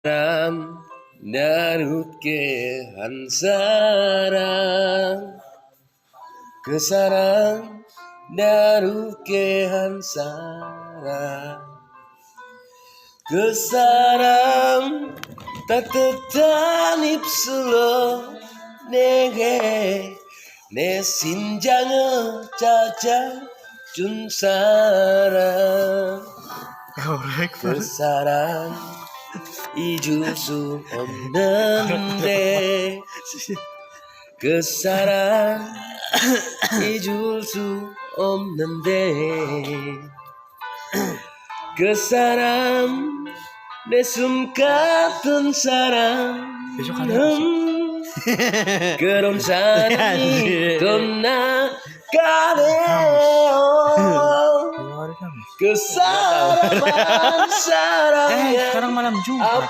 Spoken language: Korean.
사람 날 웃게 한 사람 그 사람 날 웃게 한 사람 그 사람 따뜻한 입술로 내게 내 심장을 찾아준 사람 그 사람 잊을 수 없는데 그 사람 잊을 수 없는데 그 사람 내 숨 같은 사람 그런 사람이 떠나가네요 그 사람 한 사람이야 Sekarang malam Jumat.